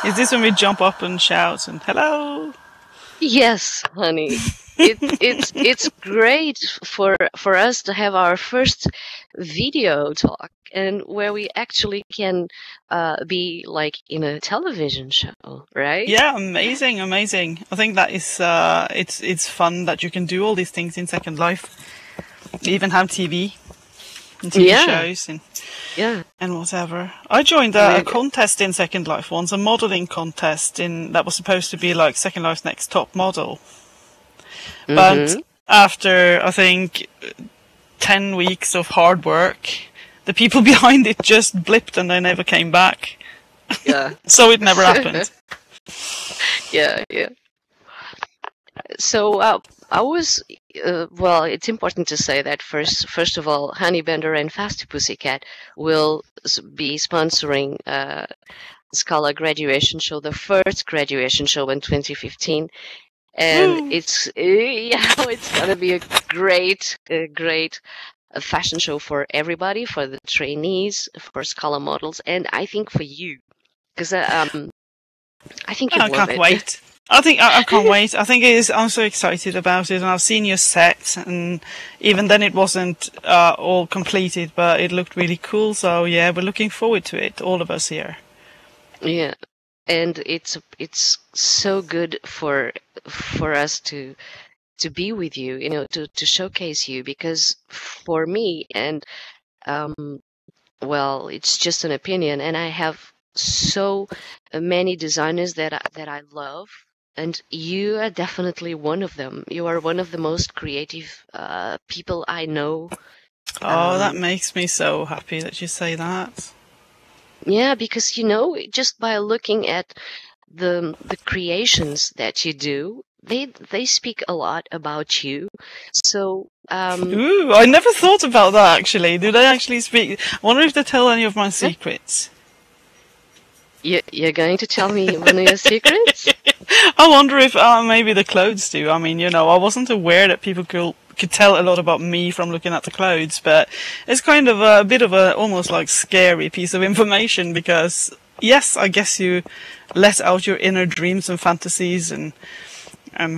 Is this when we jump up and shout and hello? Yes, honey. It's great for us to have our first video talk, and where we actually can be like in a television show, right? Yeah, amazing. I think that is it's fun that you can do all these things in Second Life. You even have TV and TV shows and whatever. I joined a contest in Second Life once, a modelling contest that was supposed to be like Second Life's next top model. But after, I think, 10 weeks of hard work, the people behind it just blipped and they never came back. Yeah. So it never happened. Yeah. So I was, well, it's important to say that first of all, Honeybender and Fasty Pussycat will be sponsoring SCALA graduation show, the first graduation show in 2015. And it's gonna be a great fashion show for everybody, for the trainees, for SCALA models, and I think for you, because I think I can't wait. I can't wait. I think it is. I'm so excited about it, and I've seen your set, and even then it wasn't all completed, but it looked really cool. So yeah, we're looking forward to it, all of us here. Yeah. And it's so good for us to be with you, you know, to showcase you, because for me, and well, it's just an opinion, and I have so many designers that I love, and you are definitely one of them. You are one of the most creative people I know. Oh, that makes me so happy that you say that. Yeah, because, you know, just by looking at the creations that you do, they speak a lot about you. So ooh, I never thought about that, actually. Do they actually speak? I wonder if they tell any of my secrets. You're going to tell me one of your secrets? I wonder if maybe the clothes do. I mean, you know, I wasn't aware that people could tell a lot about me from looking at the clothes, but it's kind of a bit of a almost like scary piece of information, because yes, I guess you let out your inner dreams and fantasies and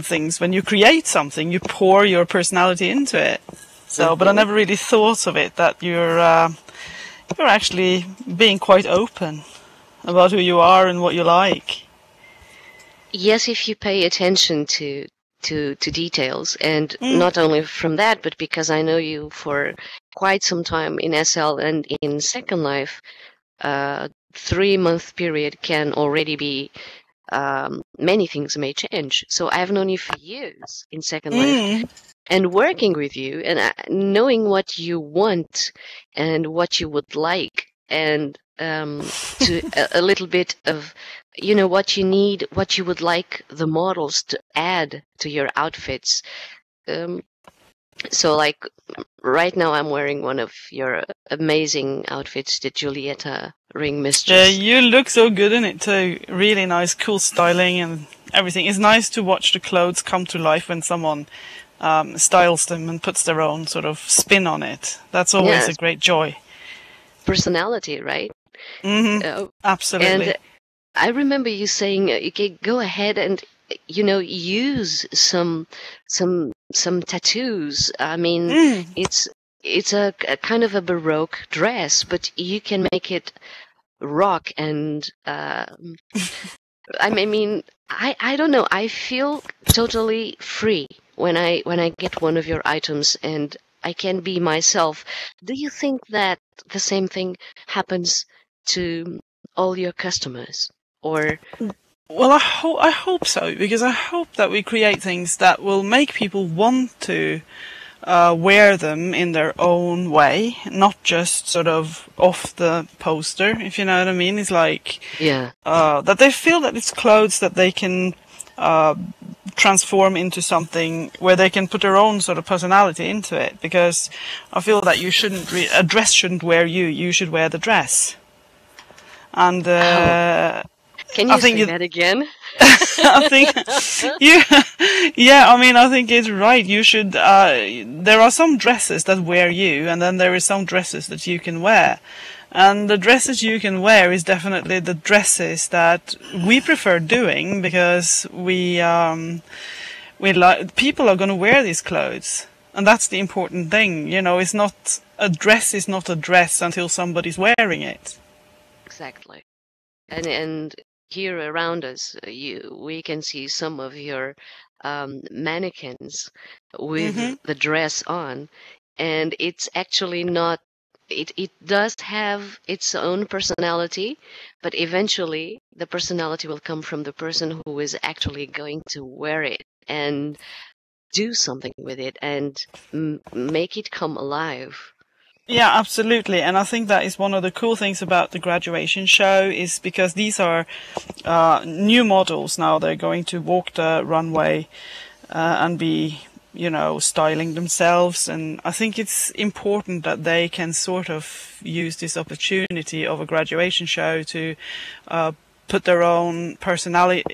things. When you create something, you pour your personality into it. So, but I never really thought of it, that you're actually being quite open about who you are and what you like. Yes, if you pay attention to details, and not only from that, but because I know you for quite some time in SL and in Second Life, 3-month period can already be, many things may change. So I've known you for years in Second Life, and working with you and knowing what you want and what you would like, and to a little bit of, you know, what you need, what you would like the models to add to your outfits. So, like, right now I'm wearing one of your amazing outfits, the Julieta Ring Mistress. Yeah, you look so good in it too. Really nice, cool styling and everything. It's nice to watch the clothes come to life when someone styles them and puts their own sort of spin on it. That's always a great joy. Personality, right? Absolutely. And I remember you saying, okay, go ahead and, you know, use some tattoos. I mean, it's a kind of a Baroque dress, but you can make it rock, and I mean, I don't know. I feel totally free when I get one of your items, and I can be myself. Do you think that the same thing happens to all your customers, or? Well, I hope so, because I hope that we create things that will make people want to wear them in their own way, not just sort of off the poster, if you know what I mean. It's like that they feel that it's clothes that they can transform into something where they can put their own sort of personality into it, because I feel that you shouldn't a dress shouldn't wear you should wear the dress. And Can you say that again? I think, yeah, I mean, I think it's right. You should, there are some dresses that wear you, and then there is some dresses that you can wear. And the dresses you can wear is definitely the dresses that we prefer doing, because we like, people are going to wear these clothes. And that's the important thing, you know, it's not, a dress is not a dress until somebody's wearing it. Exactly. And here around us, we can see some of your mannequins with the dress on, and it's actually not. It does have its own personality, but eventually the personality will come from the person who is actually going to wear it and do something with it and make it come alive. Yeah, absolutely. And I think that is one of the cool things about the graduation show, is because these are new models now. They're going to walk the runway and be, you know, styling themselves. And I think it's important that they can sort of use this opportunity of a graduation show to put their own personality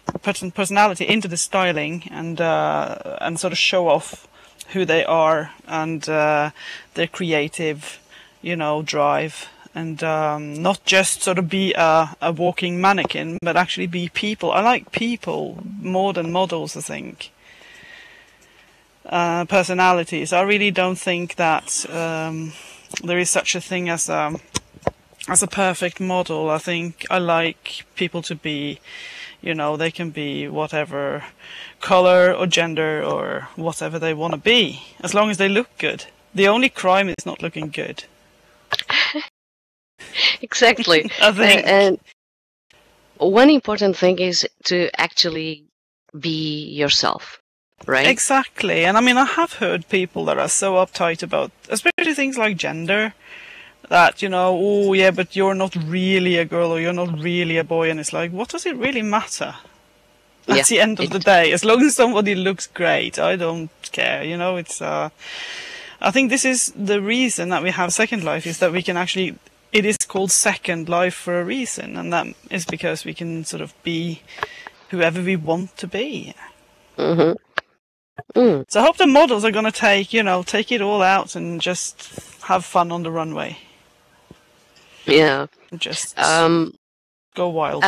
into the styling, and sort of show off who they are, and their creative, you know, drive, and not just sort of be a walking mannequin, but actually be people. I like people more than models, I think. Personalities. I really don't think that there is such a thing as a perfect model. I think I like people to be, you know, they can be whatever color or gender or whatever they want to be, as long as they look good. The only crime is not looking good. Exactly. I think. And one important thing is to actually be yourself, right? Exactly. And I mean, I have heard people that are so uptight about, especially things like gender, that, you know, oh yeah, but you're not really a girl or you're not really a boy. And it's like, what does it really matter? At the end of the day, as long as somebody looks great, I don't care. You know, it's, I think this is the reason that we have Second Life, is that we can actually, it is called Second Life for a reason. And that is because we can sort of be whoever we want to be. So I hope the models are going to take it all out and just have fun on the runway. Yeah. Just go wild.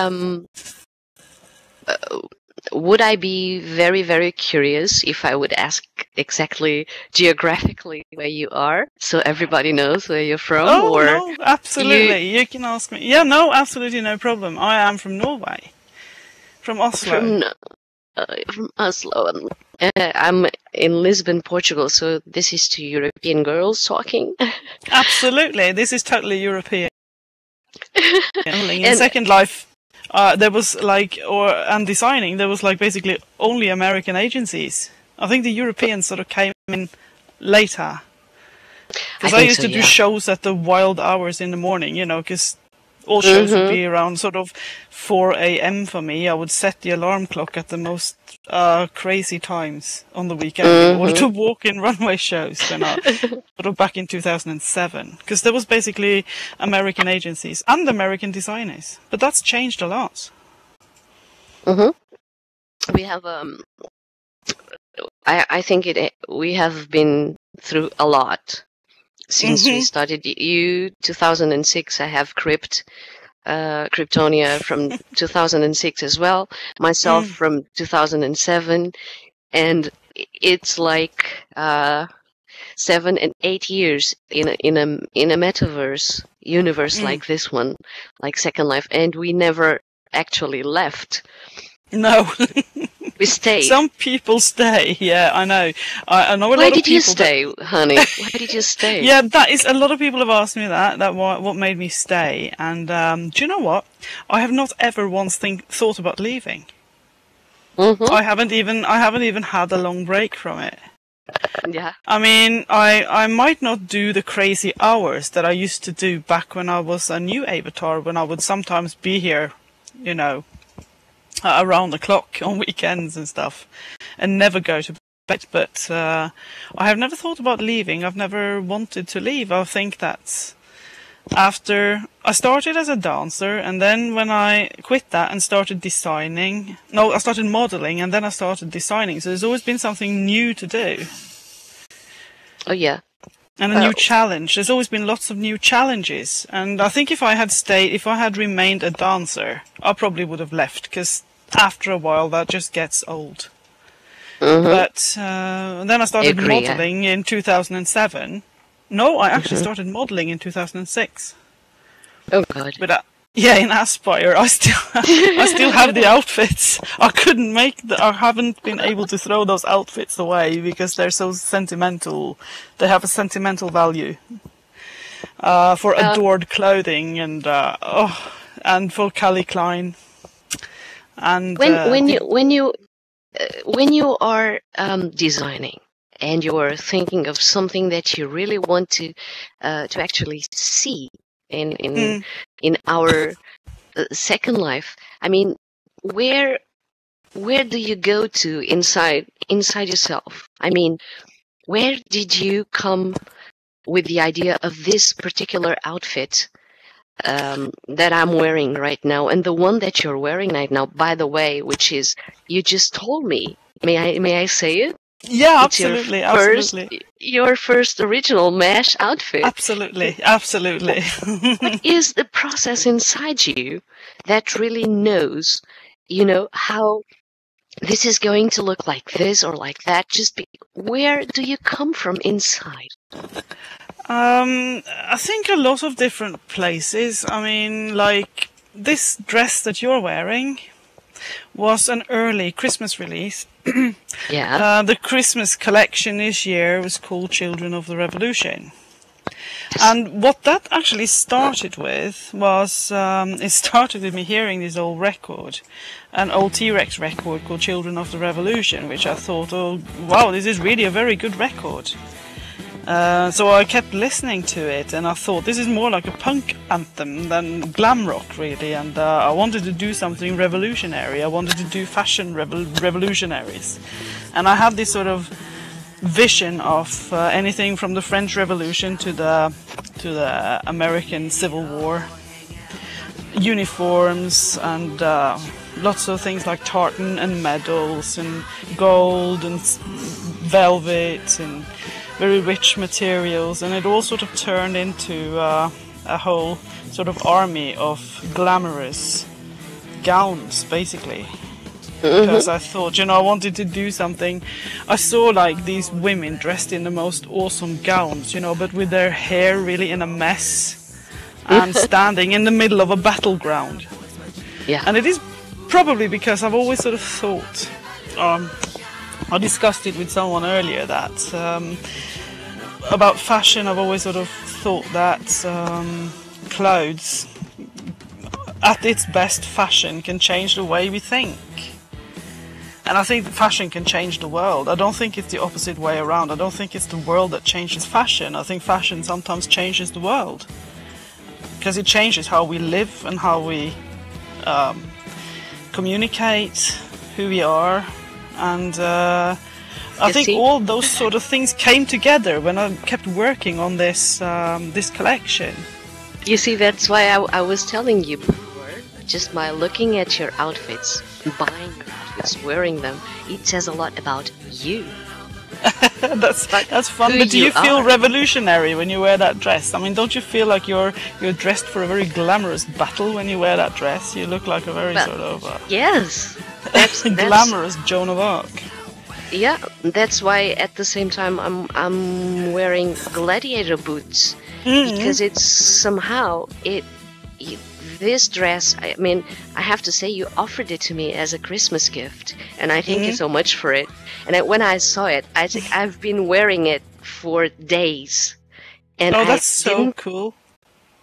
Would I be very, very curious if I would ask exactly geographically where you are, so everybody knows where you're from? Oh, or no, absolutely. You can ask me. Yeah, no, absolutely no problem. I am from Norway. From Oslo. From Oslo. I'm in Lisbon, Portugal, so this is two European girls talking. Absolutely. This is totally European. In Second Life, there was like, and designing, there was like basically only American agencies. I think the Europeans sort of came in later. Because I used to do shows at the wild hours in the morning, you know, because all shows would be around sort of 4 a.m. for me. I would set the alarm clock at the most crazy times on the weekend in order to walk in runway shows. Sort of back in 2007, because there was basically American agencies and American designers, but that's changed a lot. We have I think we have been through a lot since we started. 2006. I have Kryptonia from 2006 as well. Myself from 2007, and it's like 7 and 8 years in a metaverse universe like this one, like Second Life, and we never actually left. No. We stayed. Some people stay, yeah, I know. I know a lot of people. Why did you stay, honey? Why did you stay? Yeah, that is, a lot of people have asked me that what made me stay. And do you know what? I have not ever once thought about leaving. I haven't even had a long break from it. Yeah. I mean, I might not do the crazy hours that I used to do back when I was a new avatar, when I would sometimes be here, you know, around the clock on weekends and stuff, and never go to bed. But I have never thought about leaving. I've never wanted to leave. I think that's after I started as a dancer, and then when I quit that and started designing, no, I started modeling, and then I started designing. So there's always been something new to do. Oh yeah. And a new challenge. There's always been lots of new challenges. And I think if I had remained a dancer, I probably would have left, because after a while that just gets old. But then I started modeling in 2007. No, I actually started modeling in 2006. Oh God! But yeah, in Aspire, I still have the outfits. I haven't been able to throw those outfits away because they're so sentimental. They have a sentimental value for adored clothing and for Callie Klein. And when you are designing and you are thinking of something that you really want to actually see in our second life, I mean, where do you go to inside yourself? I mean, where did you come with the idea of this particular outfit that I'm wearing right now, and the one that you're wearing right now, by the way, which is, you just told me. May I say it? Yeah, it's absolutely. Your first original MASH outfit. Absolutely. What is the process inside you that really knows, how this is going to look like this or like that? Where do you come from inside? I think a lot of different places. I mean, like this dress that you're wearing was an early Christmas release. Yeah. The Christmas collection this year was called Children of the Revolution. And what that actually started with was, it started with me hearing this old record, an old T-Rex record called Children of the Revolution, which I thought, oh, wow, this is really a very good record. So I kept listening to it, and I thought this is more like a punk anthem than glam rock, really. And I wanted to do something revolutionary. I wanted to do fashion revolutionaries, and I had this sort of vision of anything from the French Revolution to the American Civil War, uniforms, and lots of things like tartan and medals and gold and velvet and very rich materials, and it all sort of turned into a whole sort of army of glamorous gowns, basically. Because I thought, I wanted to do something. I saw like these women dressed in the most awesome gowns, but with their hair really in a mess and standing in the middle of a battleground. Yeah. And it is probably because I've always sort of thought, I discussed it with someone earlier that about fashion. I've always sort of thought that clothes, at its best, fashion can change the way we think. And I think fashion can change the world. I don't think it's the opposite way around. I don't think it's the world that changes fashion. I think fashion sometimes changes the world, because it changes how we live and how we communicate, who we are. And I think all those sort of things came together when I kept working on this this collection. You see, that's why I was telling you before, just by looking at your outfits, buying your outfits, wearing them, it says a lot about you. That's fun. But do you feel revolutionary when you wear that dress? I mean, don't you feel like you're dressed for a very glamorous battle when you wear that dress? You look like a very sort of yes. That's glamorous Joan of Arc. Yeah, that's why at the same time I'm wearing gladiator boots, because it's somehow this dress. I mean, I have to say, you offered it to me as a Christmas gift, and I thank you so much for it. And when I saw it, I think I've been wearing it for days. And that's so cool.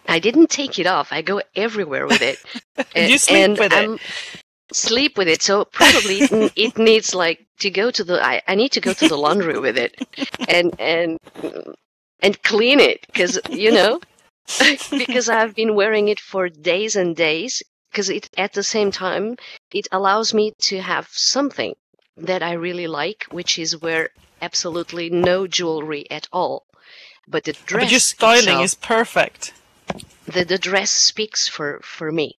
I didn't take it off. I go everywhere with it. You sleep with it. Sleep with it, so probably it needs to go to the. I need to go to the laundry with it, and clean it, because because I've been wearing it for days and days. Because at the same time it allows me to have something that I really like, which is wear absolutely no jewelry at all, but the dress. But your styling itself, is perfect. the dress speaks for me.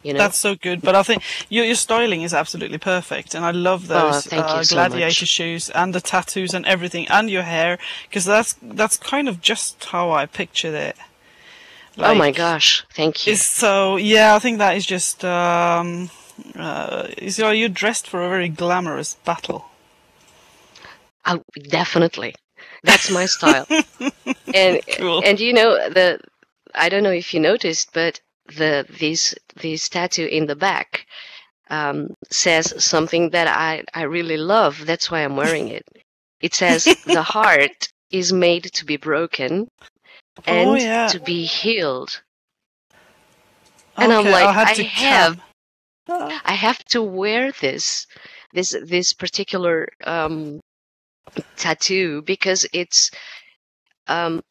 You know? That's so good. But I think your styling is absolutely perfect, and I love those thank you so gladiator much. shoes and the tattoos and everything, and your hair, because that's kind of just how I pictured it. Oh my Like, gosh, thank you. So yeah, I think that is just you're dressed for a very glamorous battle. Oh, definitely, that's my style. And Cool. and you know, I don't know if you noticed, but this tattoo in the back says something that I really love. That's why I'm wearing it. It says the heart is made to be broken and to be healed. And Okay, I'm like, I I have to wear this particular tattoo because it's I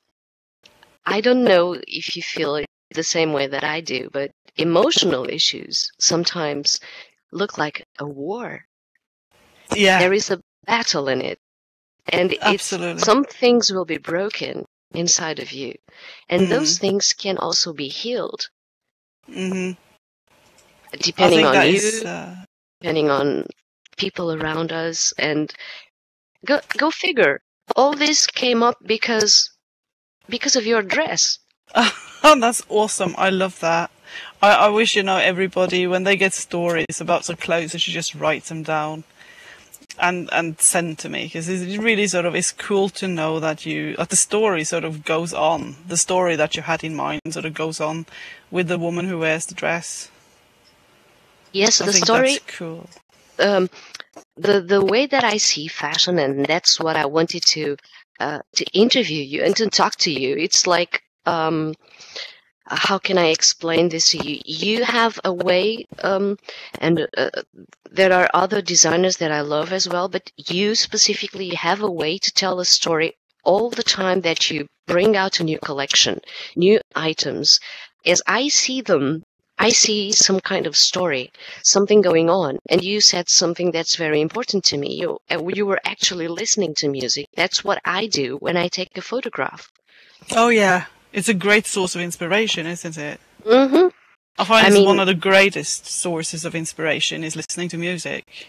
don't know if you feel it the same way that I do, but emotional issues sometimes look like a war. Yeah. There is a battle in it. And Absolutely. Some things will be broken inside of you. And those things can also be healed. Mm-hmm. Depending on you, depending on people around us. And go figure. All this came up because of your dress. Oh, that's awesome. I love that. I wish, everybody, when they get stories about some clothes, they should just write them down and send to me, because it really sort of is cool to know that the story sort of goes on. The story that you had in mind sort of goes on with the woman who wears the dress. Yes, I the think story. That's cool. The way that I see fashion, and that's what I wanted to interview you and to talk to you. It's like, how can I explain this to you? You have a way, and there are other designers that I love as well, but you specifically have a way to tell a story all the time that you bring out a new collection, new items. As I see them, I see some kind of story, something going on. And you said something that's very important to me. You were actually listening to music. That's what I do when I take a photograph. Oh, yeah. It's a great source of inspiration, isn't it? Mm-hmm. I find it's one of the greatest sources of inspiration is listening to music.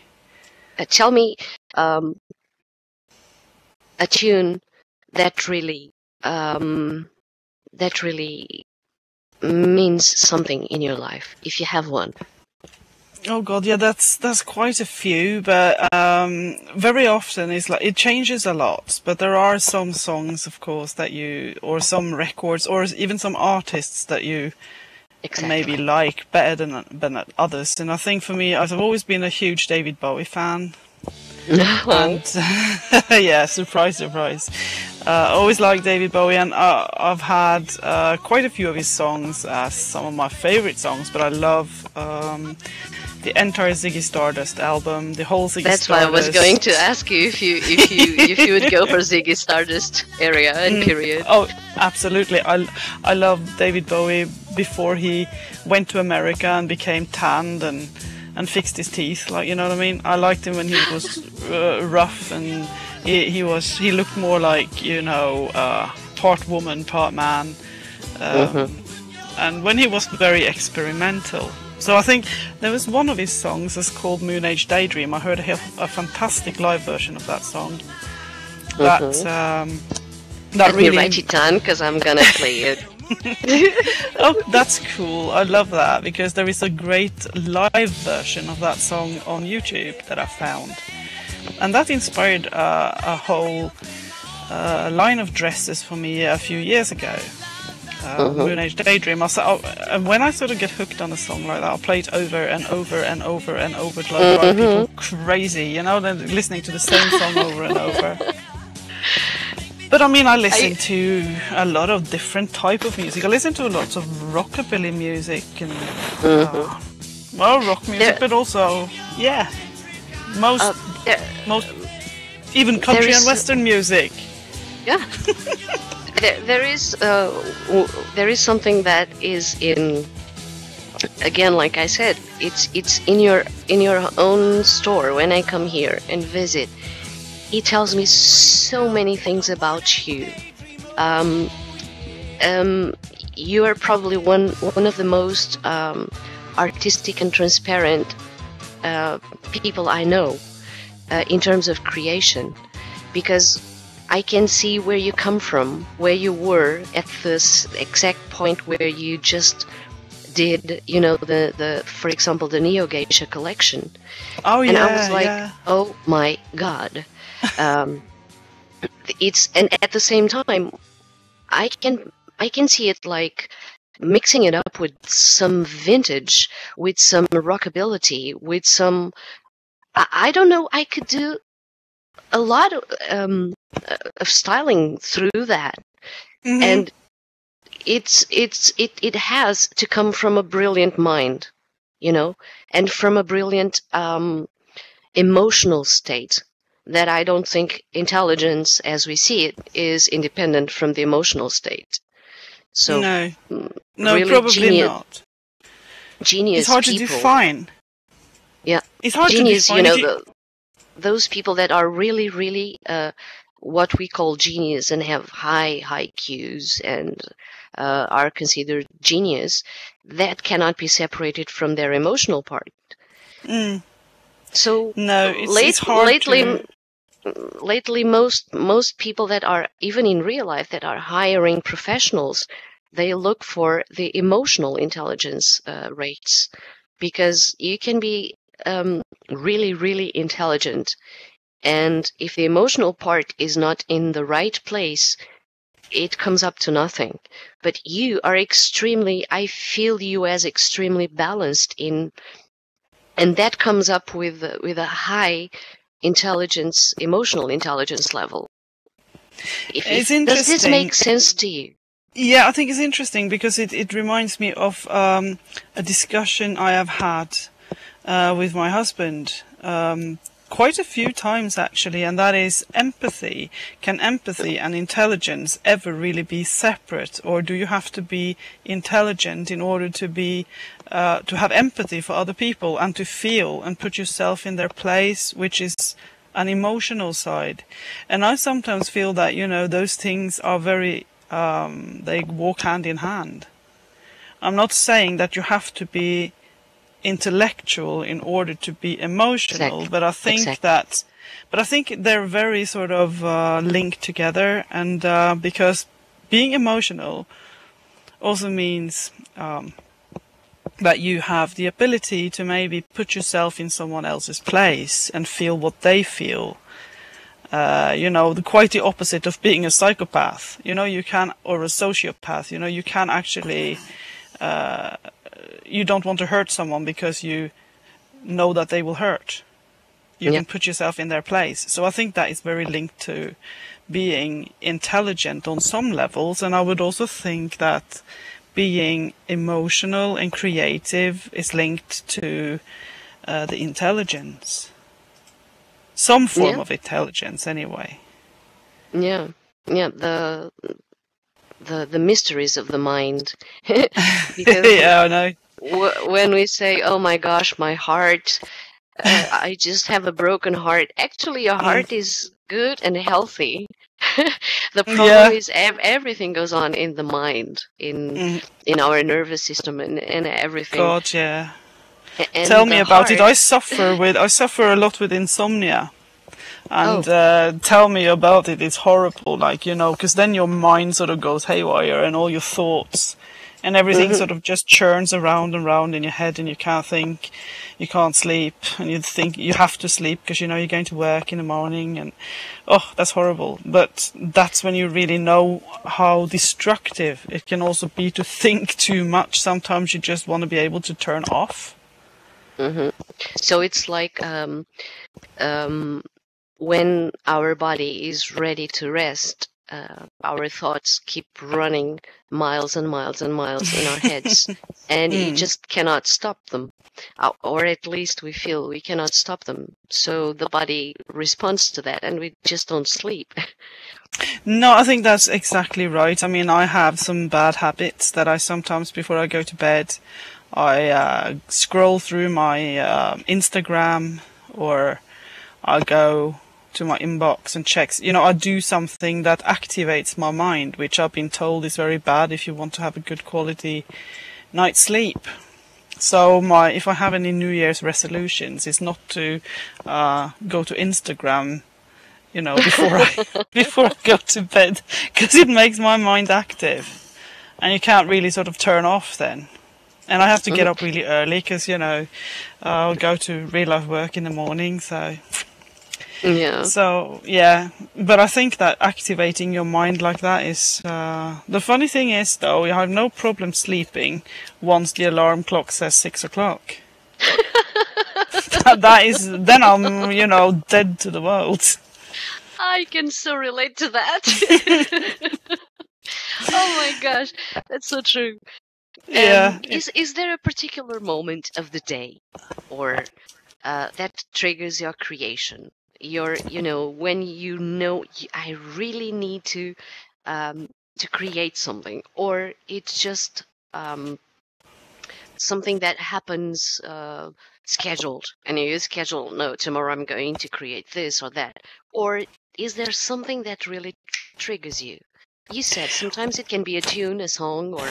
Tell me a tune that really means something in your life, if you have one. Oh God, yeah, that's quite a few, but very often it's like it changes a lot. But there are some songs, of course, or some records, or even some artists that you maybe like better than others. And I think for me, I've always been a huge David Bowie fan. And yeah, surprise. Always liked David Bowie, and I've had quite a few of his songs as some of my favorite songs. But I love the entire Ziggy Stardust album, the whole Ziggy Stardust. That's why I was going to ask you if you would go for Ziggy Stardust area and period. Oh, absolutely. I love David Bowie before he went to America and became tanned and fixed his teeth. Like, you know what I mean? I liked him when he was rough, and he looked more like, part woman, part man. And when he was very experimental. So I think there was one of his songs that's called Moon Age Daydream. I heard a fantastic live version of that song. That Let really... me write it down, because I'm gonna play it. Oh, that's cool. I love that, because there is a great live version of that song on YouTube that I found. And that inspired a whole line of dresses for me a few years ago. Moon Age Daydream. And when I sort of get hooked on a song like that, I'll play it over and over and over and over to drive people crazy, then listening to the same song over and over. But I mean, I listen to a lot of different type of music. I listen to lots of rockabilly music and rock music, but also most even country and western music. Yeah. There is something that is in, again, like I said, it's in your own store. When I come here and visit, it tells me so many things about you. you are probably one of the most artistic and transparent people I know in terms of creation, because I can see where you come from, where you were at this exact point where you just did, you know, the for example, the Neo Geisha collection. Oh yeah, and I was like, yeah. oh my God. And at the same time, I can see it like mixing it up with some vintage, with some rockability, with some, I don't know, I could do a lot of styling through that. Mm-hmm. And it has to come from a brilliant mind, you know, and from a brilliant emotional state. That I don't think intelligence, as we see it, is independent from the emotional state. So No, really probably not. Genius It's hard people, to define. Yeah, It's hard genius. to You define. know, those people that are really, really what we call genius and have high IQs and are considered genius, that cannot be separated from their emotional part. Mm. So No, it's hard lately, most people that are even in real life that are hiring professionals, they look for the emotional intelligence rates, because you can be really, really intelligent, and if the emotional part is not in the right place, it comes up to nothing. But you are I feel you as extremely balanced and that comes up with a high emotional intelligence level. It's interesting. Does this make sense to you? Yeah, I think it's interesting because it reminds me of a discussion I have had with my husband quite a few times actually, and that is empathy. Can empathy and intelligence ever really be separate, or do you have to be intelligent in order to be to have empathy for other people and to feel and put yourself in their place, which is an emotional side? And I sometimes feel that, you know, those things are very they walk hand in hand. I'm not saying that you have to be intellectual in order to be emotional, Exactly. but I think I think they're very sort of linked together, and because being emotional also means that you have the ability to maybe put yourself in someone else's place and feel what they feel. You know, quite the opposite of being a psychopath. You know, you can, or a sociopath. You know, you can actually. You don't want to hurt someone because you know that they will hurt. You can put yourself in their place. So I think that is very linked to being intelligent on some levels. And I would also think that being emotional and creative is linked to the intelligence. Some form of intelligence, anyway. Yeah, the mysteries of the mind. Because yeah, I know. When we say, "Oh my gosh, my heart," I just have a broken heart. Actually, your heart is good and healthy. The problem is everything goes on in the mind, in our nervous system, and everything. God, yeah. And tell me about it. I suffer a lot with insomnia. And tell me about it. It's horrible, like, you know, because then your mind sort of goes haywire and all your thoughts and everything sort of just churns around and round in your head, and you can't think, you can't sleep, and you think you have to sleep because you know you're going to work in the morning, and that's horrible. But that's when you really know how destructive it can also be to think too much. Sometimes you just want to be able to turn off. So it's like when our body is ready to rest, our thoughts keep running miles and miles and miles in our heads, and you just cannot stop them, or at least we feel we cannot stop them. So the body responds to that, and we just don't sleep. No, I think that's exactly right. I mean, I have some bad habits that I sometimes, before I go to bed, I scroll through my Instagram, or I'll go to my inbox and checks. You know, I do something that activates my mind, which I've been told is very bad if you want to have a good quality night's sleep. So if I have any New Year's resolutions, it's not to go to Instagram, you know, before I go to bed, because it makes my mind active, and you can't really sort of turn off then. And I have to get up really early because, you know, I'll go to real life work in the morning. So yeah. But I think that activating your mind like that is the funny thing is, though, I have no problem sleeping once the alarm clock says 6 o'clock. Then I'm, you know, dead to the world. I can so relate to that. Oh my gosh, that's so true. Yeah. Is there a particular moment of the day or that triggers your creation? When I really need to create something, or it's just something that happens scheduled, and you schedule, no, tomorrow I'm going to create this or that, or is there something that really triggers you? You said sometimes it can be a tune, a song, or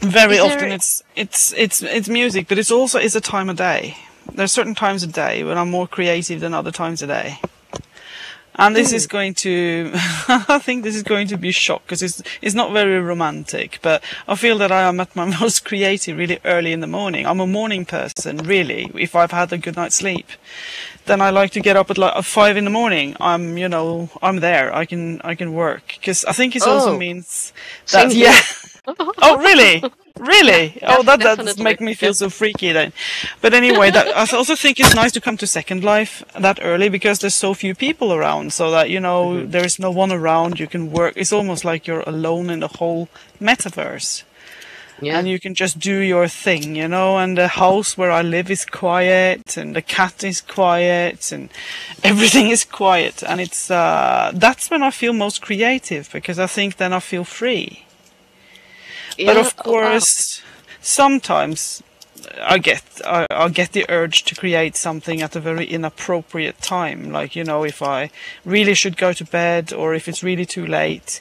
very often it's music, but it's also a time of day. There's certain times of day when I'm more creative than other times of day. And this is going to, I think this is going to be a shock because it's not very romantic, but I feel that I am at my most creative really early in the morning. I'm a morning person, really. If I've had a good night's sleep, then I like to get up at 5 in the morning. I'm there. I can work, because I think it also means that, Oh, really? Really? Oh, that make me feel so freaky then. But anyway, I also think it's nice to come to Second Life that early, because there's so few people around, so that, there is no one around, you can work. It's almost like you're alone in the whole metaverse. Yeah. And you can just do your thing, and the house where I live is quiet, and the cat is quiet, and everything is quiet. And it's, that's when I feel most creative, because I think then I feel free. But of course, sometimes I get the urge to create something at a very inappropriate time, like, if I really should go to bed or if it's really too late.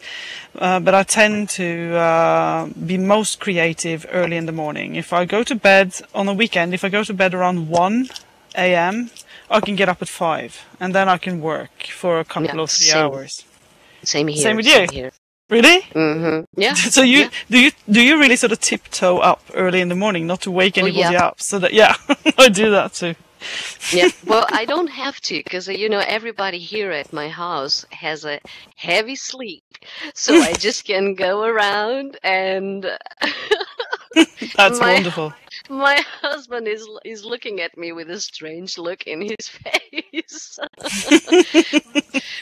But I tend to be most creative early in the morning. If I go to bed on a weekend, if I go to bed around 1 a.m., I can get up at 5, and then I can work for a couple of 3 hours. Same here. Same with you. Same here. Really? Mm-hmm. Yeah. So do you really sort of tiptoe up early in the morning, not to wake anybody up? So that I do that too. Yeah. Well, I don't have to, because everybody here at my house has a heavy sleep, so I just can go around and. That's wonderful. My husband is looking at me with a strange look in his face.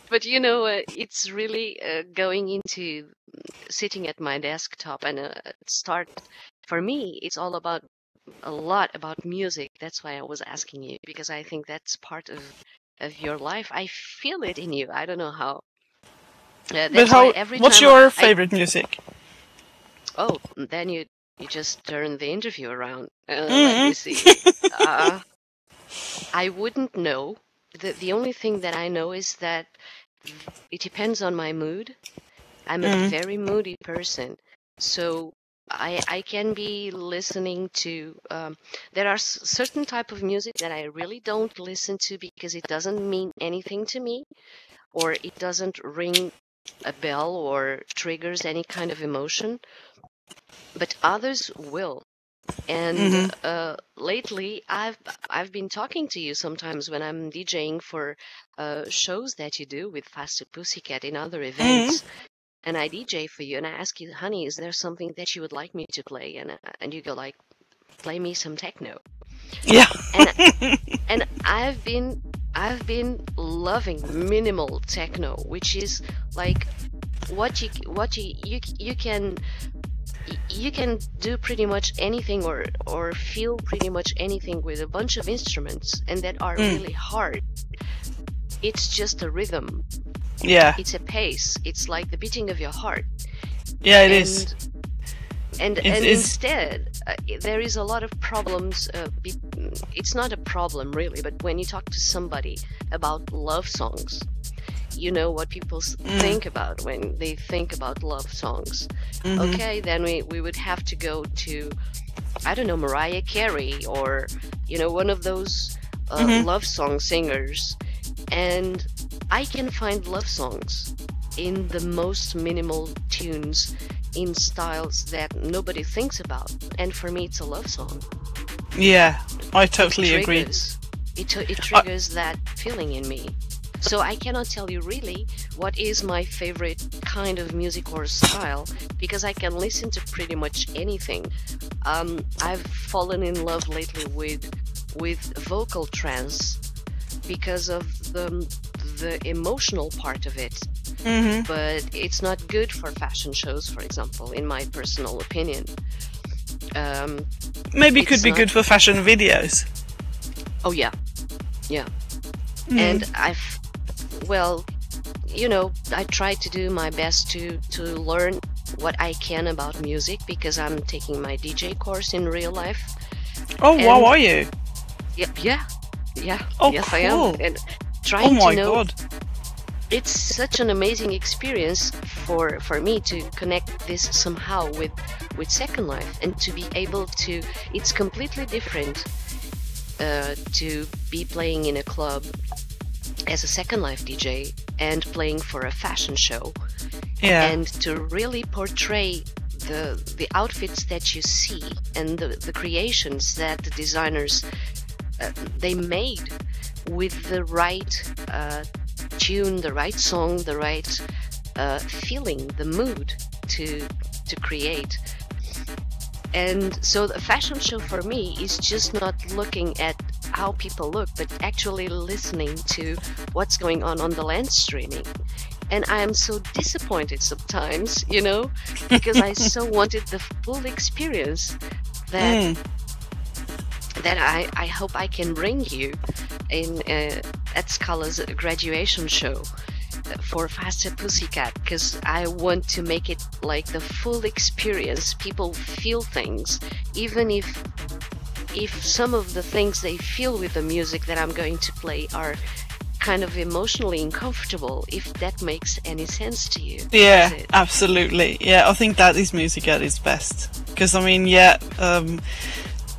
But it's really going into sitting at my desktop and for me, it's all about a lot about music. That's why I was asking you, because I think that's part of your life. I feel it in you. I don't know how. What's your favorite music? Oh, then you just turn the interview around. Let me see. I wouldn't know. The only thing that I know is that it depends on my mood. I'm a very moody person. So I can be listening to... there are certain type of music that I really don't listen to because it doesn't mean anything to me, or it doesn't ring a bell or triggers any kind of emotion. But others will. And lately, I've been talking to you sometimes when I'm DJing for shows that you do with Faster Pussycat in other events, and I DJ for you, and I ask you, honey, is there something that you would like me to play? And you go like, play me some techno. Yeah. And I've been loving minimal techno, which is like what you can. You can do pretty much anything or feel pretty much anything with a bunch of instruments, and that are really hard. It's just a rhythm. Yeah. It's a pace. It's like the beating of your heart. Yeah, it is. And instead, there is a lot of problems. It's not a problem really, but when you talk to somebody about love songs, you know what people think about when they think about love songs. Okay, then we would have to go to, I don't know, Mariah Carey, or one of those love song singers, and I can find love songs in the most minimal tunes, in styles that nobody thinks about, and for me it's a love song. Yeah, I totally agree. It triggers that feeling in me. So I cannot tell you really what is my favorite kind of music or style, because I can listen to pretty much anything. I've fallen in love lately with vocal trance because of the emotional part of it. But it's not good for fashion shows, for example, in my personal opinion. Maybe it could be good for fashion videos. Oh yeah. And I try to do my best to learn what I can about music, because I'm taking my DJ course in real life. Oh, wow, are you? Yeah. Oh, yes, cool. I am. And trying oh my to know, God. It's such an amazing experience for me to connect this somehow with Second Life, and to be able to. It's completely different to be playing in a club as a Second Life DJ and playing for a fashion show, and to really portray the outfits that you see and the creations that the designers they made with the right tune, the right song, the right feeling, the mood to create. And so the fashion show for me is just not looking at how people look, but actually listening to what's going on the land streaming. And I am so disappointed sometimes, because I so wanted the full experience that I hope I can bring you at SCALA's graduation show for Faster Pussycat, because I want to make it like the full experience. People feel things, even if some of the things they feel with the music that I'm going to play are kind of emotionally uncomfortable, if that makes any sense to you. Yeah, absolutely. Yeah, I think that is music at its best. Because,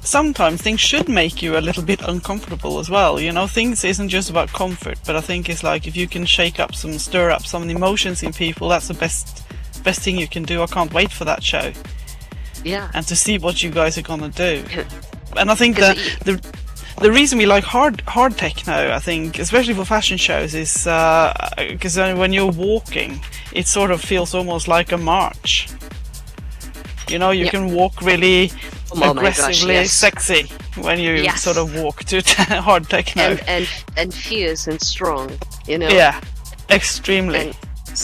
sometimes things should make you a little bit uncomfortable as well. Things isn't just about comfort, but I think it's like if you can stir up some emotions in people, that's the best thing you can do. I can't wait for that show. Yeah. And to see what you guys are gonna do. And I think that the reason we like hard techno, I think, especially for fashion shows, is because when you're walking, it sort of feels almost like a march. You can walk really aggressively sexy when you sort of walk to hard techno. And fierce and strong, Yeah, extremely. And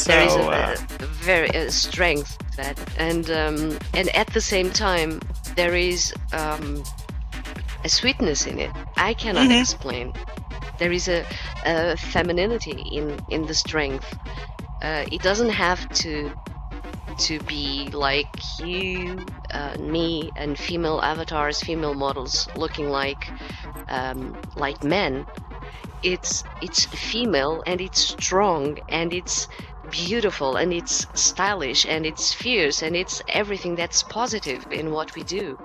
there is a very strength to that, and at the same time there is a sweetness in it. I cannot explain. There is a femininity in the strength. It doesn't have to be like you, me, and female avatars, female models looking like men. It's female, and it's strong, and it's beautiful, and it's stylish, and it's fierce, and it's everything that's positive in what we do.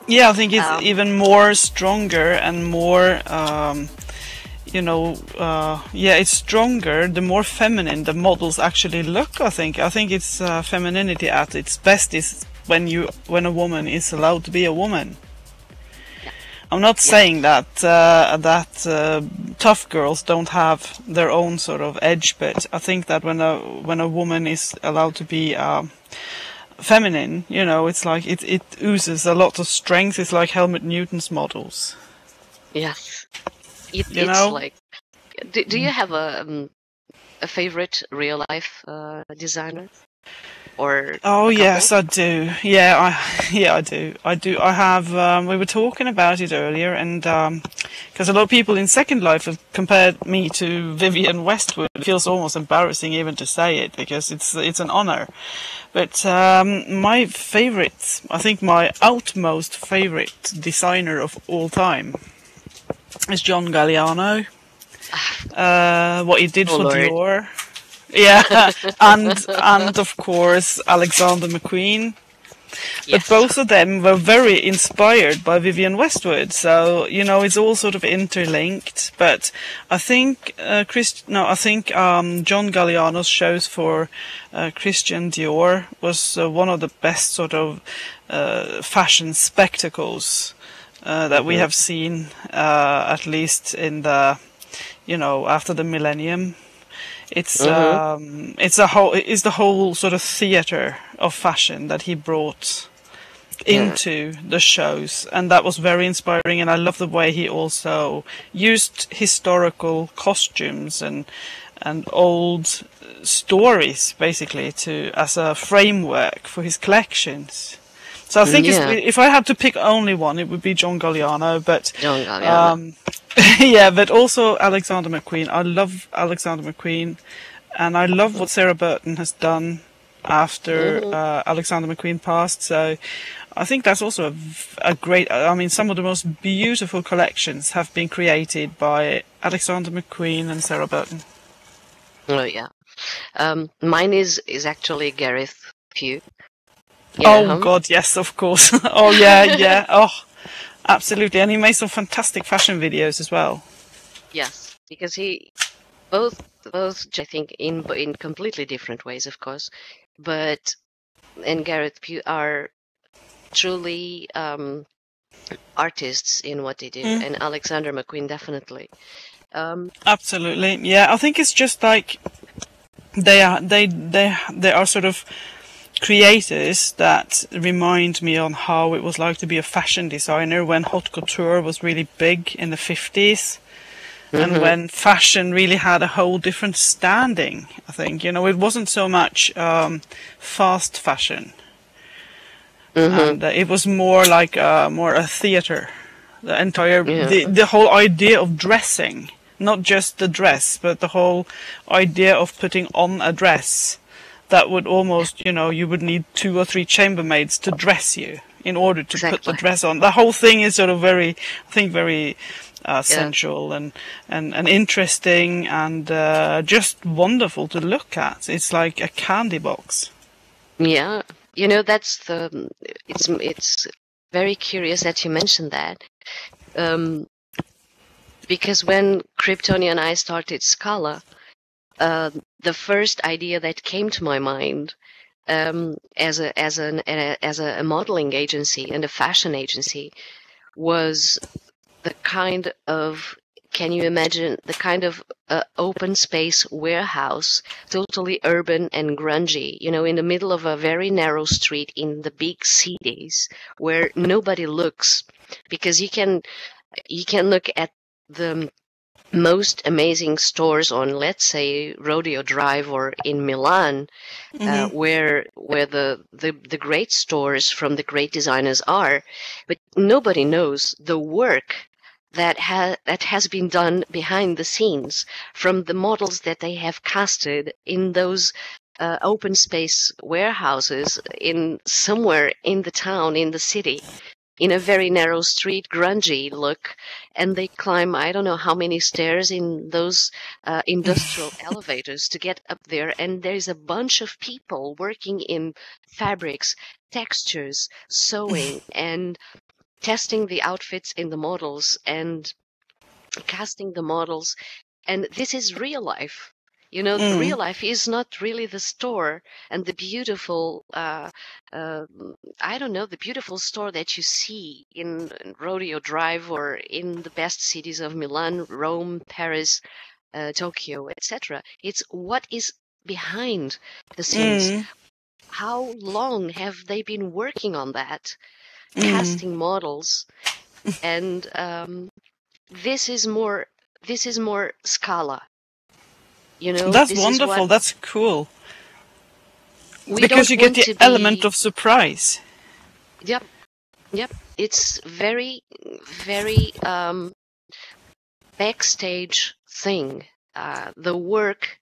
Yeah, I think it's even more stronger and more it's stronger the more feminine the models actually look. I think it's femininity at its best is when a woman is allowed to be a woman. I'm not saying that tough girls don't have their own sort of edge, but I think that when a woman is allowed to be feminine, it's like it oozes a lot of strength. It's like Helmut Newton's models. Yes. It's like, do you have a favorite real life designer? Or yes, I do. I do. I have. We were talking about it earlier, and Because a lot of people in Second Life have compared me to Vivienne Westwood. It feels almost embarrassing even to say it, because it's an honor. But my favorite, I think my utmost favorite designer of all time is John Galliano. What he did for Lord. Dior. Yeah, and of course Alexander McQueen. Yes. But both of them were very inspired by Vivienne Westwood, so it's all sort of interlinked. But I think John Galliano's shows for Christian Dior was one of the best sort of fashion spectacles that we have seen, at least in the after the millennium. It's the whole sort of theater of fashion that he brought into the shows, and that was very inspiring. And I love the way he also used historical costumes and old stories basically as a framework for his collections. So I think if I had to pick only one, it would be John Galliano. But John Galliano. yeah, but also Alexander McQueen. I love Alexander McQueen, and I love what Sarah Burton has done after Alexander McQueen passed. So I think that's also a great. I mean, some of the most beautiful collections have been created by Alexander McQueen and Sarah Burton. Oh yeah, mine is actually Gareth Pugh. God, yes, of course. Oh yeah. Oh. Absolutely, and he made some fantastic fashion videos as well. Yes, because he both I think in completely different ways, of course, but Gareth Pugh are truly artists in what they do, and Alexander McQueen definitely. Absolutely, yeah. I think it's just like they are sort of creators that remind me on how it was like to be a fashion designer when haute couture was really big in the 50s, and when fashion really had a whole different standing. I think it wasn't so much fast fashion, and it was more like more a theater. The entire the whole idea of dressing, not just the dress, but the whole idea of putting on a dress. That would almost, you would need 2 or 3 chambermaids to dress you in order to put the dress on. The whole thing is sort of very sensual and interesting and just wonderful to look at. It's like a candy box. Yeah, that's it's very curious that you mentioned that, because when Kryptonia and I started SCALA, the first idea that came to my mind as a modeling agency and a fashion agency was the kind of, can you imagine the kind of open space warehouse, totally urban and grungy, in the middle of a very narrow street in the big cities where nobody looks, because you can look at the most amazing stores on, let's say, Rodeo Drive or in Milan, where the great stores from the great designers are, but nobody knows the work that has been done behind the scenes, from the models that they have casted in those open space warehouses in somewhere in the town, in the city, in a very narrow street, grungy look, and they climb I don't know how many stairs in those industrial elevators to get up there, and there's a bunch of people working in fabrics, textures, sewing, and testing the outfits in the models and casting the models. And this is real life. The real life is not really the store and the beautiful, I don't know, the beautiful store that you see in Rodeo Drive or in the best cities of Milan, Rome, Paris, Tokyo, etc. It's what is behind the scenes. How long have they been working on that? Casting models, and this is more SCALA. That's wonderful. That's cool. Because you get the element of surprise. Yep. It's very, very backstage thing, the work.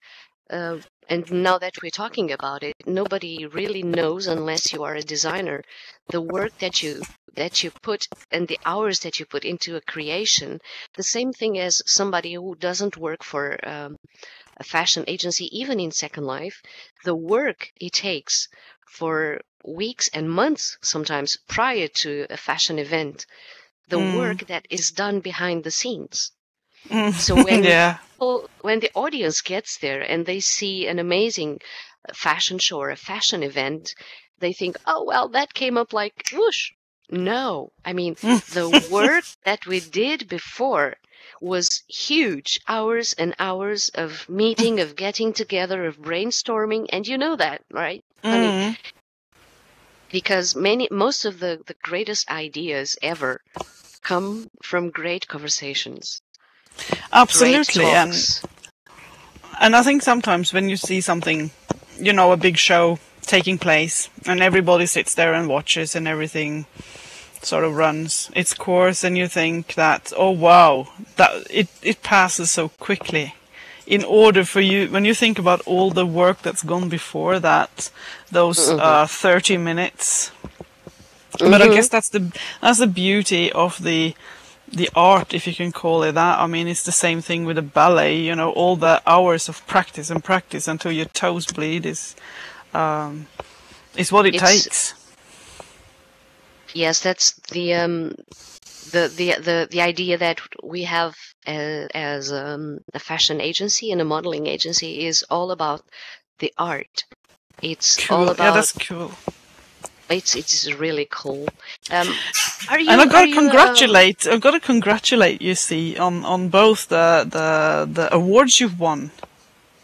And now that we're talking about it, nobody really knows unless you are a designer. The work that you put and the hours that you put into a creation. The same thing as somebody who doesn't work for a fashion agency, even in Second Life. The work it takes for weeks and months, sometimes prior to a fashion event. The work that is done behind the scenes. So when the audience gets there and they see an amazing fashion show or a fashion event, they think, oh, well, that came up like whoosh. No, I mean, the work that we did before was huge. Hours and hours of meeting, of getting together, of brainstorming. And you know that, right, honey? Because most of the greatest ideas ever come from great conversations. Absolutely. And I think sometimes when you see something, a big show taking place and everybody sits there and watches and everything sort of runs its course, and you think that, oh wow, that it passes so quickly. In order for you, when you think about all the work that's gone before that, those 30 minutes. But I guess that's the beauty of the art, if you can call it that. I mean, it's the same thing with a ballet, all the hours of practice and practice until your toes bleed is what it takes. Yes, that's the idea that we have as a fashion agency and a modeling agency is all about the art. It's cool. all about. Yeah, that's cool. It's really cool. I've got to congratulate you, see, on both the awards you've won.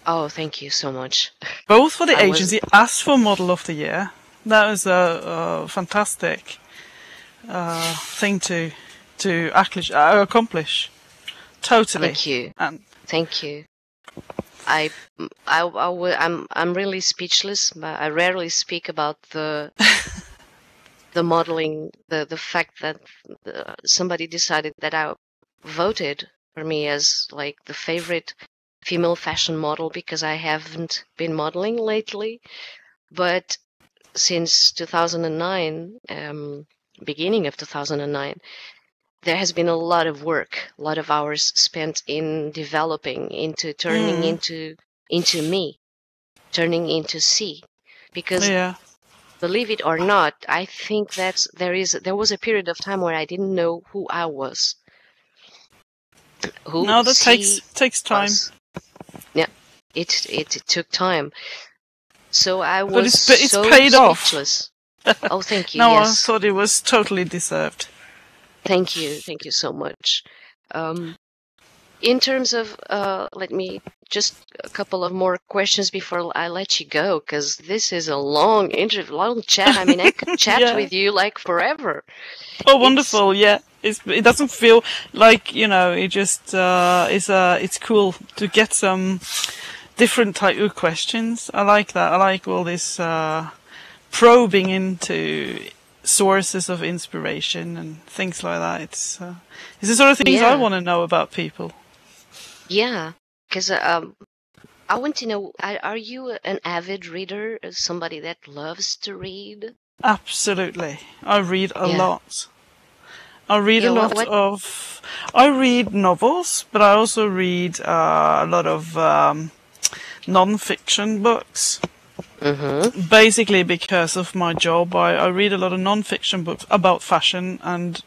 Oh, thank you so much. Both for the agency as for Model of the Year. That was a fantastic thing to actually accomplish. Totally. Thank you. Thank you. I'm really speechless. I rarely speak about the modeling, the fact that somebody decided that I voted for me as like the favorite female fashion model, because I haven't been modeling lately. But since 2009, beginning of 2009, there has been a lot of work, a lot of hours spent in developing, into turning into me, turning into C. Because believe it or not, I think that there was a period of time where I didn't know who I was. That takes time. Yeah, it took time. So I was but it's so paid speechless. Oh, thank you. No, yes. I thought it was totally deserved. Thank you so much. In terms of, let me just a couple of more questions before I let you go, because this is a long interview, long chat. I mean, I could chat with you like forever. Oh, wonderful! It doesn't feel like it just it's cool to get some different type of questions. I like that. I like all this probing into sources of inspiration and things like that. It's the sort of things I want to know about people. Yeah, because I want to know, are you an avid reader, somebody that loves to read? Absolutely. I read a lot. I read a lot of... I read novels, but I also read a lot of non-fiction books. Mm-hmm. Basically because of my job, I read a lot of non-fiction books about fashion and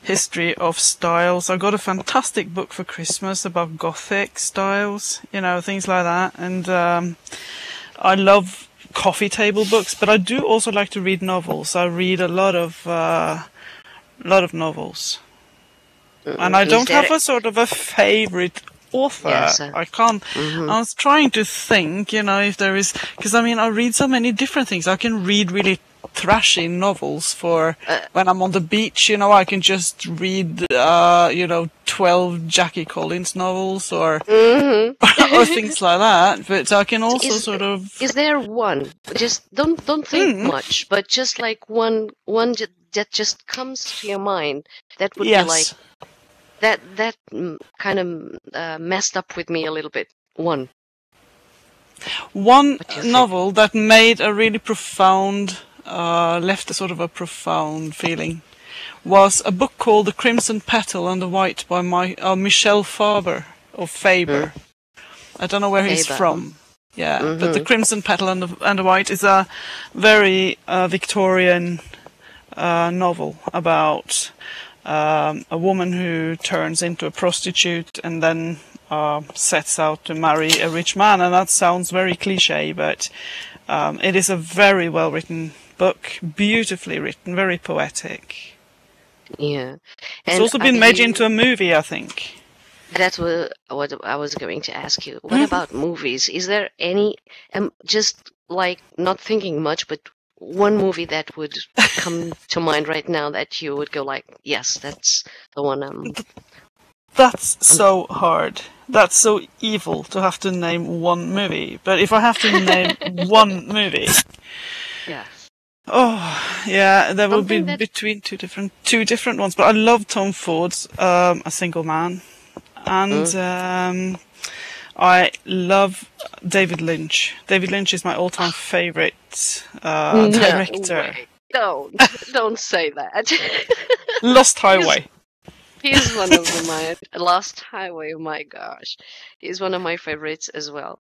history of styles. I got a fantastic book for Christmas about Gothic styles, things like that. And I love coffee table books, but I do also like to read novels. I read a lot of novels. And I don't have a sort of a favorite author. Yes, I can't. Mm-hmm. I was trying to think, if there is, because I read so many different things. I can read really thrashy novels for when I'm on the beach. I can just read 12 Jackie Collins novels or or things like that. But I can also Is there one? Just don't think much, but just like one that just comes to your mind that would be like. that kind of messed up with me a little bit. One One What do you think? novel that made a really profound, left a sort of a profound feeling, was a book called The Crimson Petal and the White by Michel Faber, or Hmm? Faber. I don't know where he's Ava. from. Yeah, but The Mm-hmm. Crimson Petal and the White is a very Victorian novel about a woman who turns into a prostitute and then sets out to marry a rich man. And that sounds very cliche, but it is a very well written book, beautifully written, very poetic. Yeah. It's And also are been made you? into a movie, I think. That's what I was going to ask you. What about movies? Is there any? Just like not thinking much, but one movie that would come to mind right now that you would go like, yes, that's the one. That's I'm so hard. That's so evil to have to name one movie. But if I have to name one movie, yes. oh yeah, there will be Something that. between two different ones. But I love Tom Ford's A Single Man, and Mm. I love David Lynch. David Lynch is my all-time favorite No director. way. Don't say that. Lost he's Highway. he's one of my Lost Highway. Oh my gosh, he's one of my favorites as well.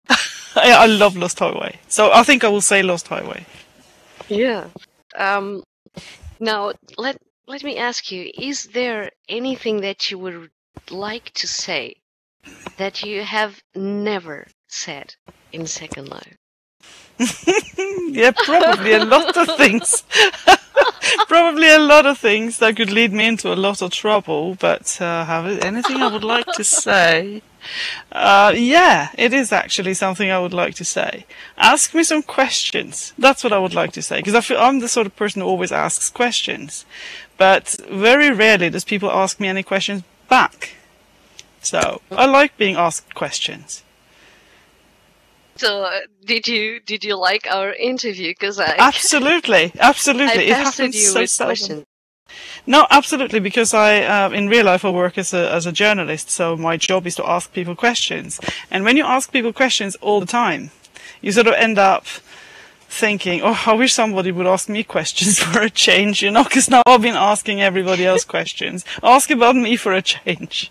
I love Lost Highway. So I think I will say Lost Highway. Yeah. Um. Now let me ask you: is there anything that you would like to say that you have never said in Second Life? Yeah, probably a lot of things. Probably a lot of things that could lead me into a lot of trouble, but anything I would like to say? Yeah, it is actually something I would like to say. Ask me some questions. That's what I would like to say, because I feel I'm the sort of person who always asks questions, but very rarely does people ask me any questions back. So, I like being asked questions. So did you like our interview? Because Absolutely, I absolutely. It pestered happens you so with seldom. questions. No, absolutely, because I, in real life, I work as a journalist, so my job is to ask people questions. And when you ask people questions all the time, you sort of end up thinking, oh, I wish somebody would ask me questions for a change, because now I've been asking everybody else questions. Ask about me for a change.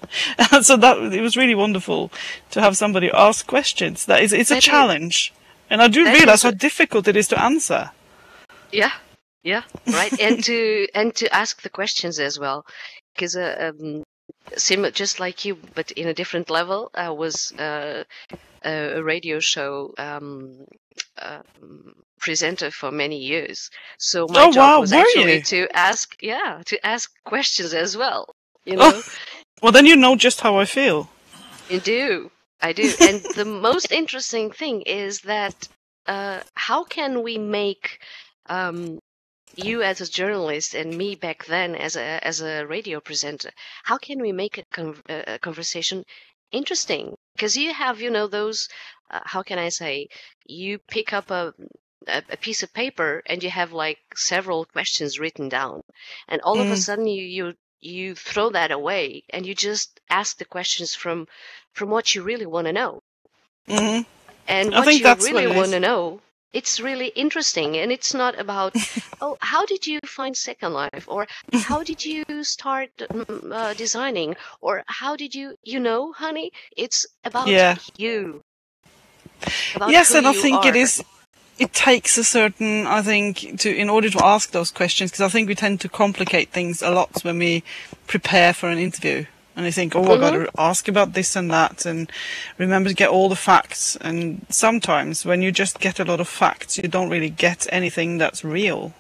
And so it was really wonderful to have somebody ask questions. It's a That is challenge. And I do that realize is how difficult it is to answer. yeah, yeah, right. And to ask the questions as well, because just like you, but in a different level. I was a radio show presenter for many years, so my Oh, job wow, was were actually you? to ask questions as well. You Oh, know, well, then you know just how I feel. I do. And the most interesting thing is that how can we make you as a journalist and me back then as a radio presenter, how can we make a conversation interesting? Because you have, those. How can I say? You pick up a piece of paper and you have like several questions written down, and all of a Mm, sudden you throw that away and you just ask the questions from what you really want to know. hmm And I what think you that's what really it want is. to know, it's really interesting. And it's not about, oh, how did you find Second Life? Or how did you start designing? Or how did honey? It's about Yeah. you, about Yes, who and I you think it are. is. It takes a certain, I think, in order to ask those questions, because I think we tend to complicate things a lot when we prepare for an interview. And you think, oh, I got Mm-hmm. to ask about this and that, and remember to get all the facts. And sometimes when you just get a lot of facts, you don't really get anything that's real.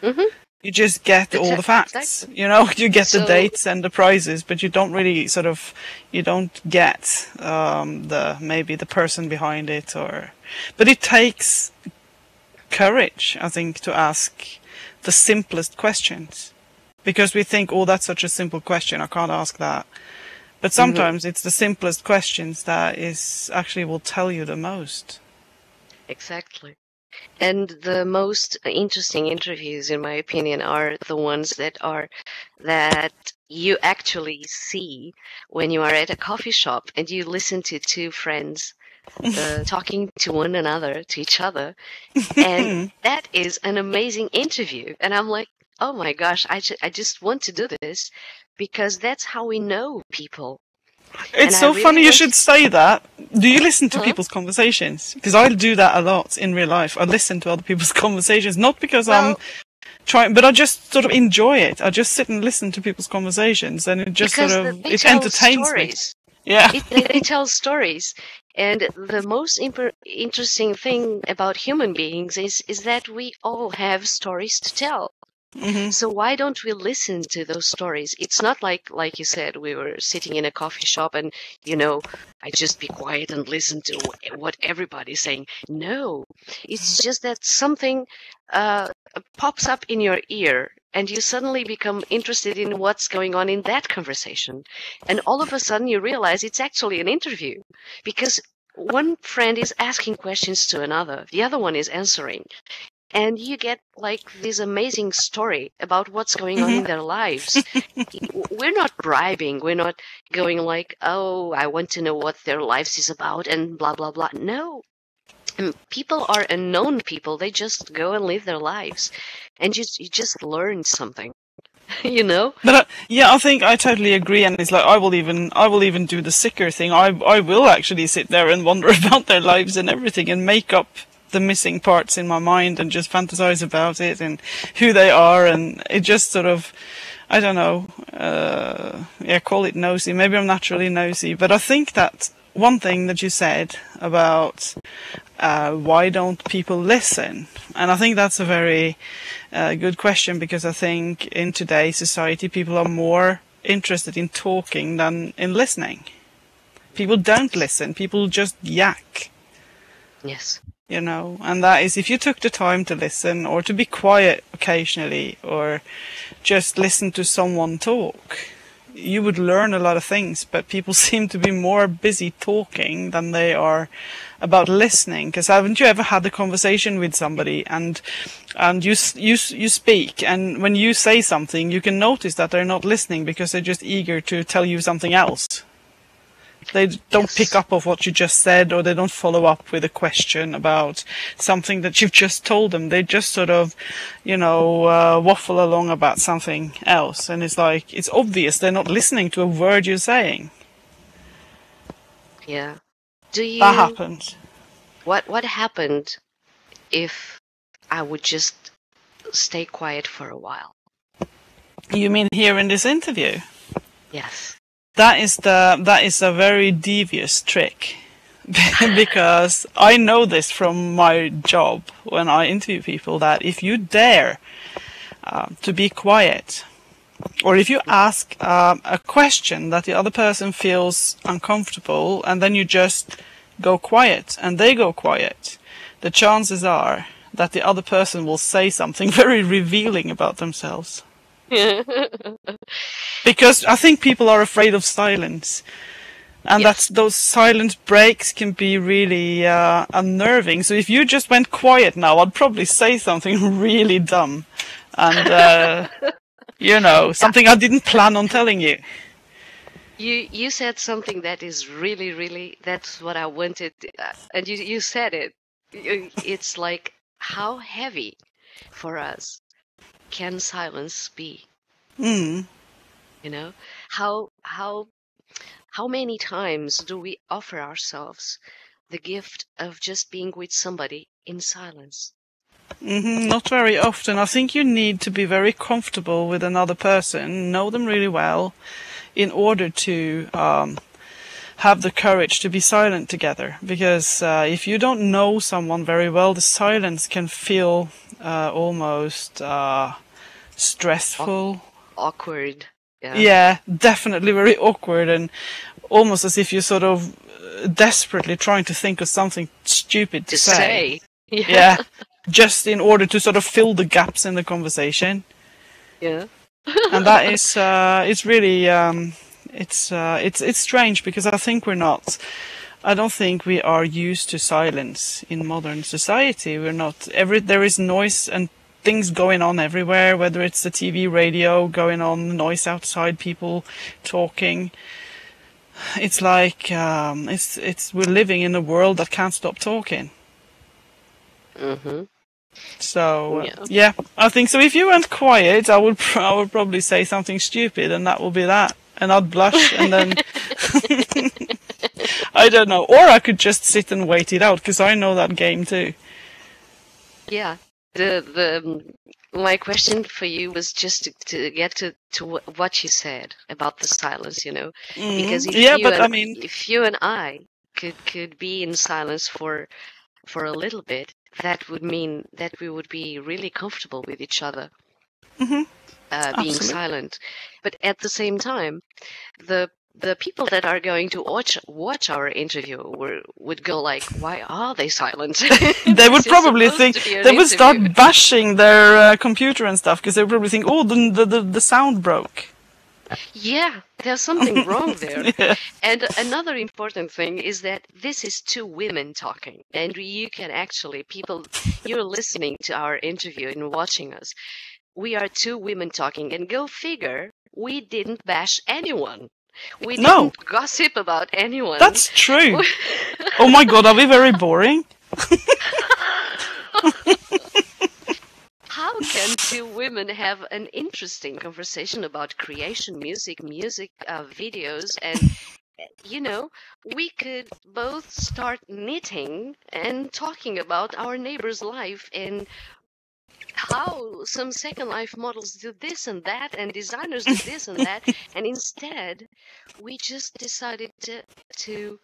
Mm-hmm. You just get all the facts. Exactly. You get the So, dates and the prizes, but you don't really you don't get maybe the person behind it, but it takes courage, I think, to ask the simplest questions, because we think, oh, that's such a simple question, I can't ask that. But mhm, sometimes it's the simplest questions that is actually will tell you the most. exactly. And the most interesting interviews, in my opinion, are the ones that you actually see when you are at a coffee shop and you listen to two friends talking to one another, to each other, and that is an amazing interview. And I'm like, oh my gosh, I just want to do this because that's how we know people. It's so funny you should say that. Do you listen to people's conversations? Because I do that a lot in real life. I listen to other people's conversations, not because I'm trying, but I just sort of enjoy it. I just sit and listen to people's conversations, and it just sort of it entertains me. Yeah, they tell stories, and the most interesting thing about human beings is that we all have stories to tell. Mm-hmm. So why don't we listen to those stories? It's not like you said, we were sitting in a coffee shop and, I just be quiet and listen to what everybody's saying. No, it's just that something pops up in your ear and you suddenly become interested in what's going on in that conversation. And all of a sudden you realize it's actually an interview because one friend is asking questions to another, the other one is answering. And you get like this amazing story about what's going on in their lives. We're not bribing. We're not going like, oh, I want to know what their lives is about and blah, blah, blah. No. People are unknown people. They just go and live their lives. And you just learn something. But I think I totally agree, and it's like I will even do the sicker thing. I will actually sit there and wonder about their lives and everything and make up the missing parts in my mind and just fantasize about it and who they are, and it just sort of, I don't know, call it nosy. Maybe I'm naturally nosy, but I think that one thing that you said about why don't people listen, and I think that's a very good question, because I think in today's society people are more interested in talking than in listening. People don't listen, people just yak. Yes. And that is, if you took the time to listen or to be quiet occasionally or just listen to someone talk, you would learn a lot of things. But people seem to be more busy talking than they are about listening. Because haven't you ever had a conversation with somebody and you speak, and when you say something, you can notice that they're not listening because they're just eager to tell you something else. They don't pick up on what you just said, or they don't follow up with a question about something that you've just told them. They just sort of, waffle along about something else. And it's like, it's obvious they're not listening to a word you're saying. Yeah. That happened. What happened if I would just stay quiet for a while? You mean here in this interview? Yes. That is a very devious trick, because I know this from my job when I interview people, that if you dare to be quiet, or if you ask a question that the other person feels uncomfortable, and then you just go quiet and they go quiet, the chances are that the other person will say something very revealing about themselves. Because I think people are afraid of silence, and those silent breaks can be really unnerving. So if you just went quiet now, I'd probably say something really dumb, and something I didn't plan on telling you. You said something that is really, really, that's what I wanted, and you said it. It's like, how heavy for us can silence be? How many times do we offer ourselves the gift of just being with somebody in silence? Not very often. I think you need to be very comfortable with another person, know them really well, in order to have the courage to be silent together. Because if you don't know someone very well, the silence can feel almost stressful. Awkward. Yeah, definitely very awkward, and almost as if you're sort of desperately trying to think of something stupid to say. Yeah, just in order to sort of fill the gaps in the conversation. Yeah. And that is, it's really, it's strange, because I don't think we are used to silence in modern society. We're not, there is noise and things going on everywhere, whether it's the TV, radio going on, the noise outside, people talking. It's like we're living in a world that can't stop talking. Mm-hmm. So yeah, I think so. If you went quiet, I would probably say something stupid, and that will be that, and I'd blush, and then I don't know, or I could just sit and wait it out because I know that game too. Yeah. My question for you was just to get to what you said about the silence, because if you and I could be in silence for a little bit, that would mean that we would be really comfortable with each other, being silent. But at the same time, the people that are going to watch our interview would go like, why are they silent? They would probably think, they would start bashing their computer and stuff, because they would probably think, oh, the sound broke. Yeah, there's something wrong there. Yeah. And another important thing is that this is two women talking, and you can actually, you're listening to our interview and watching us. We are two women talking, and go figure, we didn't bash anyone. We didn't gossip about anyone. That's true. Oh my god, are we very boring? How can two women have an interesting conversation about creation, music, videos, and, we could both start knitting and talking about our neighbor's life and how some Second Life models do this and that, and designers do this and that, and instead we just decided to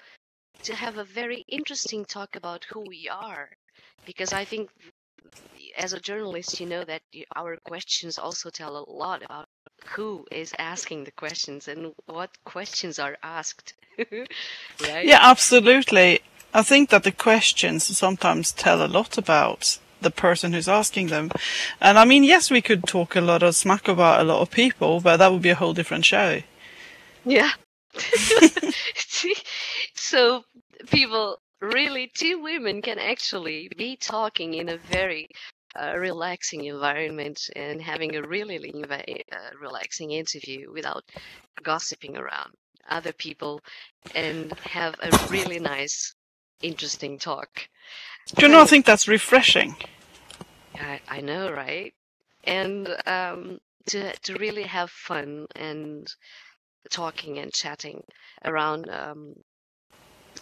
have a very interesting talk about who we are, because I think as a journalist, you know that our questions also tell a lot about who is asking the questions and what questions are asked. Right? Yeah, absolutely. I think that the questions sometimes tell a lot about the person who's asking them. And I mean, yes, we could talk a lot of smack about a lot of people, but that would be a whole different show. Yeah. So people, really, two women can actually be talking in a very relaxing environment and having a really relaxing interview without gossiping around other people and have a really nice, interesting talk. Do you not think that's refreshing? I know, right? And to really have fun and talking and chatting around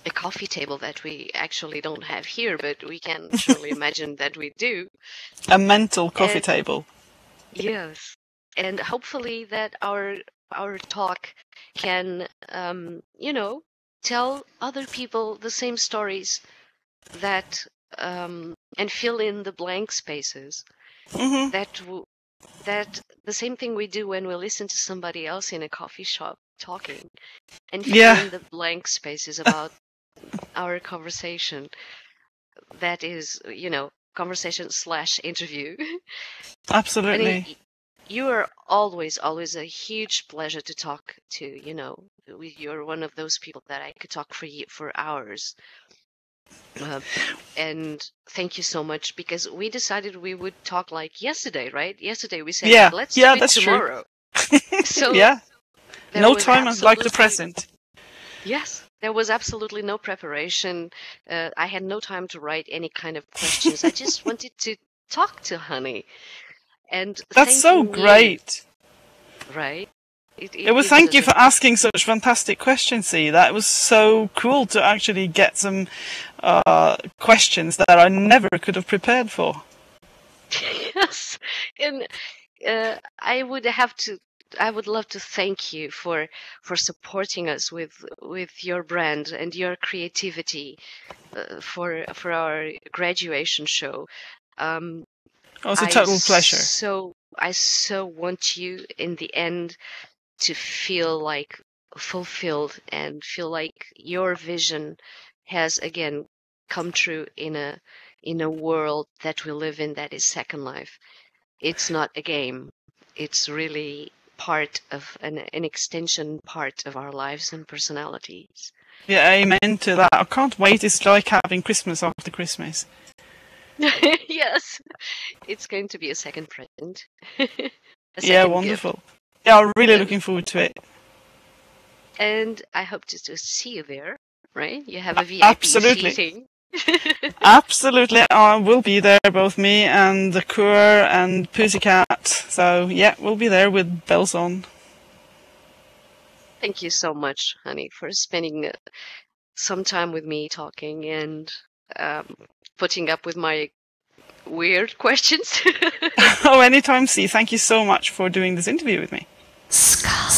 a coffee table that we actually don't have here, but we can surely imagine that we do. A mental coffee table. Yes. And hopefully that our talk can, tell other people the same stories that, and fill in the blank spaces. Mm-hmm. That the same thing we do when we listen to somebody else in a coffee shop talking, and fill in the blank spaces about our conversation. That is, conversation / interview. Absolutely. You are always a huge pleasure to talk to. You're one of those people that I could talk for hours. And thank you so much, because we decided we would talk like yesterday, right? Yesterday we said, let's do it tomorrow. So no time like the present. Yes, there was absolutely no preparation. I had no time to write any kind of questions. I just wanted to talk to Honey. And that's so great. Right? Thank you for asking such fantastic questions, See. That was so cool to actually get some questions that I never could have prepared for. Yes. And I would love to thank you for supporting us with your brand and your creativity for our graduation show. It's a total pleasure. So I so want you in the end to feel like fulfilled and feel like your vision has again come true in a world that we live in that is Second Life. It's not a game. It's really part of an extension part of our lives and personalities. Yeah, amen to that. I can't wait. It's like having Christmas after Christmas. Yes, it's going to be a second present. A Yeah, second wonderful. gift. Yeah, I'm really Yeah. looking forward to it. And I hope to see you there, right? You have a VIP Absolutely. seating. Absolutely, we'll be there, both me and the Cour and Pussycat. So yeah, we'll be there with bells on. Thank you so much, honey, for spending some time with me talking and putting up with my weird questions. Oh, anytime, C. Thank you so much for doing this interview with me. SCALA.